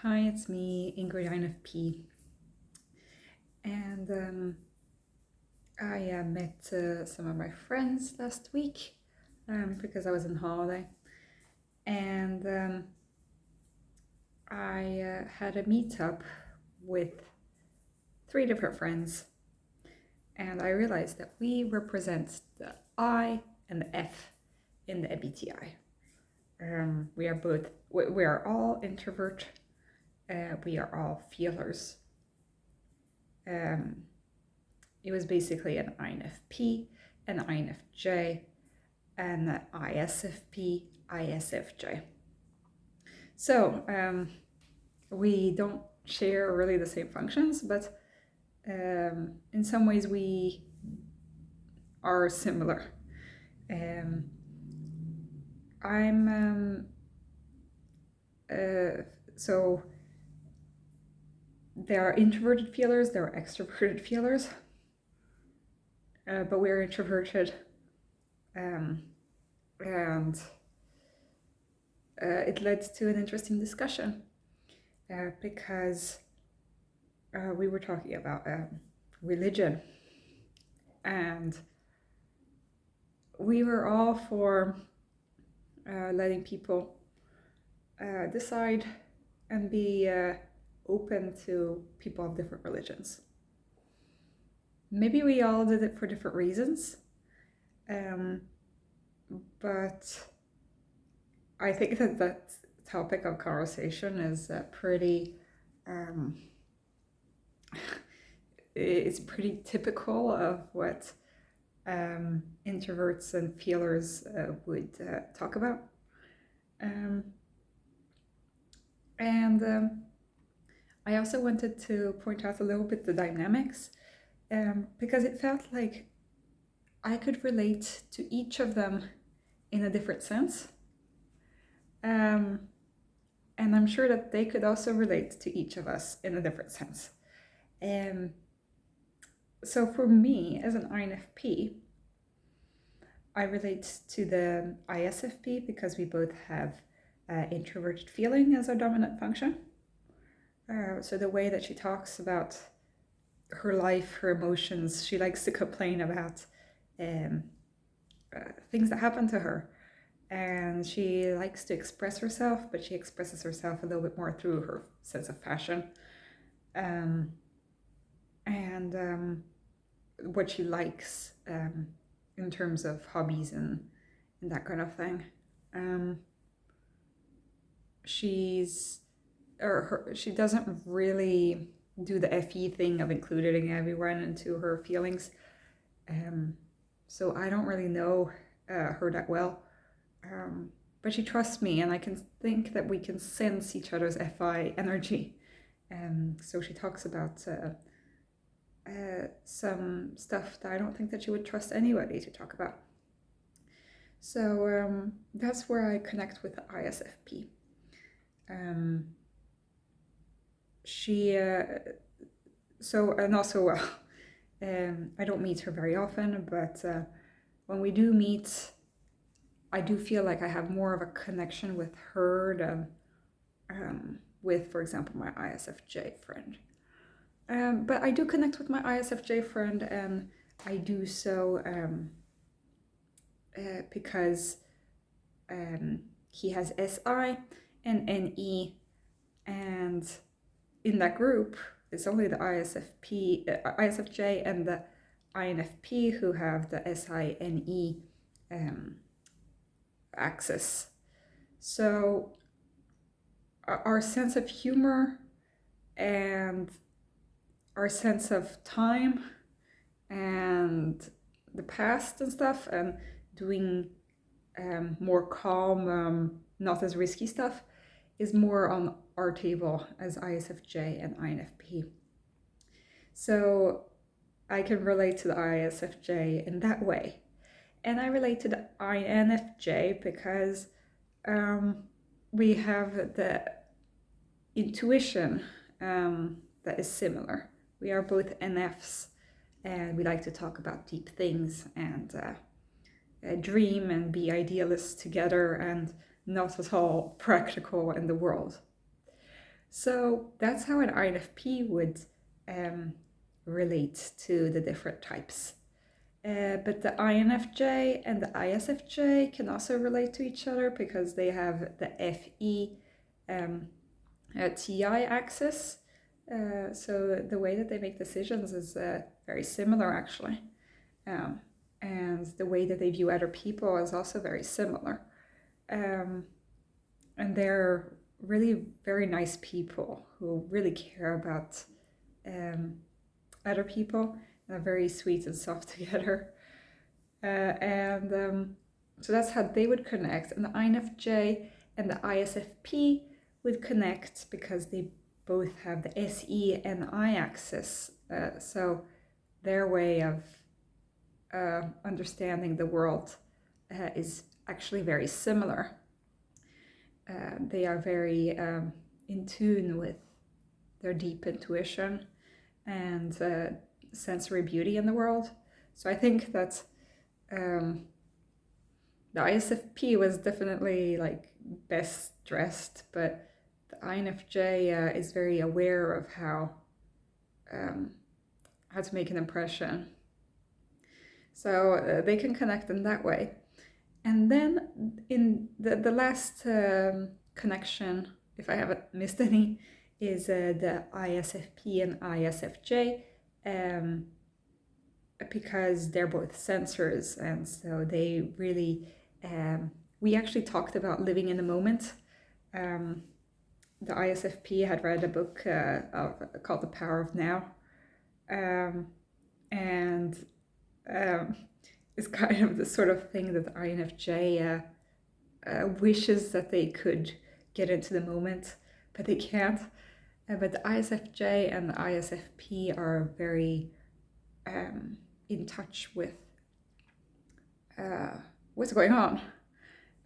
Hi, it's me, Ingrid INFP. And I met some of my friends last week because I was on holiday. And I had a meetup with 3 different friends. And I realized that we represent the I and the F in the MBTI. We are all introvert. We are all feelers. It was basically an INFP, an INFJ, an ISFP, ISFJ. So we don't share really the same functions, but in some ways we are similar. So there are introverted feelers, there are extroverted feelers, but we're introverted, and it led to an interesting discussion because we were talking about religion, and we were all for letting people decide and be open to people of different religions. Maybe we all did it for different reasons, but I think that topic of conversation is pretty it's pretty typical of what introverts and feelers would talk about. And I also wanted to point out a little bit the dynamics because it felt like I could relate to each of them in a different sense. And I'm sure that they could also relate to each of us in a different sense. So for me, as an INFP, I relate to the ISFP because we both have introverted feeling as our dominant function. So the way that she talks about her life, her emotions, she likes to complain about things that happen to her. And she likes to express herself, but she expresses herself a little bit more through her sense of fashion. And what she likes in terms of hobbies and that kind of thing. She doesn't really do the FE thing of including everyone into her feelings. So I don't really know her that well. But she trusts me, and I can think that we can sense each other's FI energy. So she talks about some stuff that I don't think that she would trust anybody to talk about. So that's where I connect with the ISFP. I don't meet her very often, but when we do meet, I do feel like I have more of a connection with her than with, for example, my ISFJ friend. But I do connect with my ISFJ friend, and I do so because he has SI and NE, and in that group, it's only the ISFJ and the INFP who have the SI-NE axis. So our sense of humor and our sense of time and the past and stuff, and doing more calm, not as risky stuff, is more on our table as ISFJ and INFP. So I can relate to the ISFJ in that way. And I relate to the INFJ because we have the intuition that is similar. We are both NFs, and we like to talk about deep things and dream and be idealists together, and not at all practical in the world. So that's how an INFP would relate to the different types. But the INFJ and the ISFJ can also relate to each other because they have the FE TI axis. So the way that they make decisions is very similar, actually. And the way that they view other people is also very similar. And they're really very nice people who really care about other people and are very sweet and soft together. So that's how they would connect. And the INFJ and the ISFP would connect because they both have the SE and I axis. So their way of understanding the world is actually very similar. They are very in tune with their deep intuition and sensory beauty in the world. So I think that the ISFP was definitely like best dressed, but the INFJ is very aware of how to make an impression. So they can connect in that way. And then in the last connection, if I haven't missed any, is the ISFP and ISFJ, because they're both sensors, and so they really, we actually talked about living in the moment. The ISFP had read a book called The Power of Now, and it's kind of the sort of thing that the INFJ wishes that they could get into the moment, but they can't. But the ISFJ and the ISFP are very in touch with what's going on.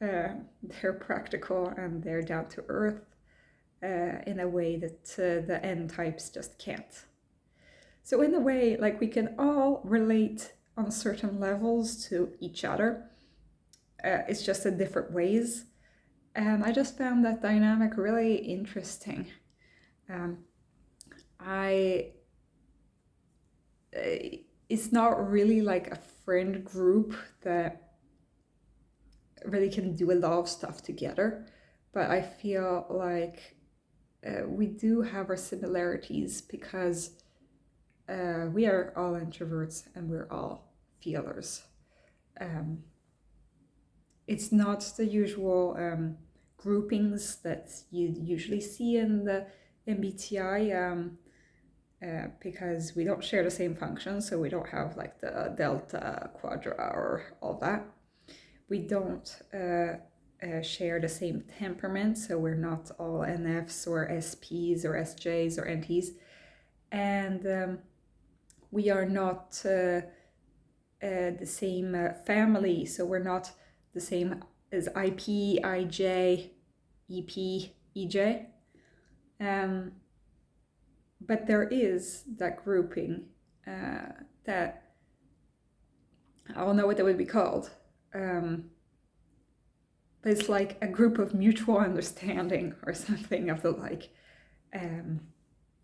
They're practical and they're down to earth in a way that the N types just can't. So in a way, like, we can all relate on certain levels to each other. It's just in different ways. And I just found that dynamic really interesting. It's not really like a friend group that really can do a lot of stuff together, but I feel like we do have our similarities because we are all introverts and we're all feelers. It's not the usual groupings that you usually see in the MBTI because we don't share the same functions, so we don't have like the delta, quadra, or all that. We don't share the same temperament, so we're not all NFs or SPs or SJs or NTs. And we are not the same family, so we're not the same as IP, IJ, EP, EJ. But there is that grouping that I don't know what that would be called. But it's like a group of mutual understanding or something of the like.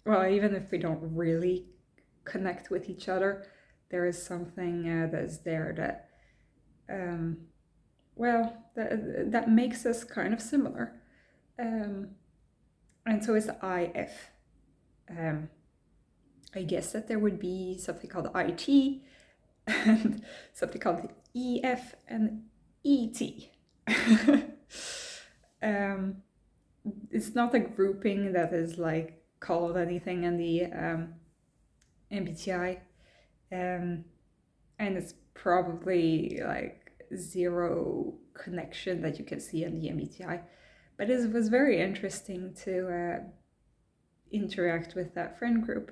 Well, even if we don't really connect with each other, there is something that's there that, that makes us kind of similar. And so is the IF. I guess that there would be something called IT and something called EF and ET. It's not a grouping that is like called anything in the MBTI, and it's probably like zero connection that you can see in the MBTI. But it was very interesting to interact with that friend group.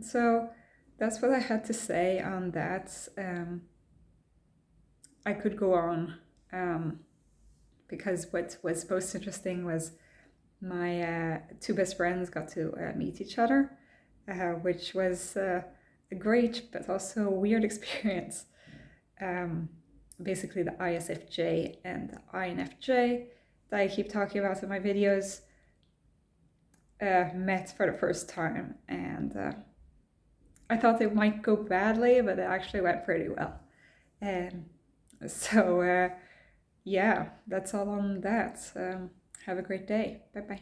So that's what I had to say on that. I could go on because what was most interesting was my two best friends got to meet each other, which was a great but also weird experience. Basically the ISFJ and the INFJ that I keep talking about in my videos met for the first time, and I thought it might go badly, but it actually went pretty well. And so, yeah, that's all on that. Have a great day. Bye bye.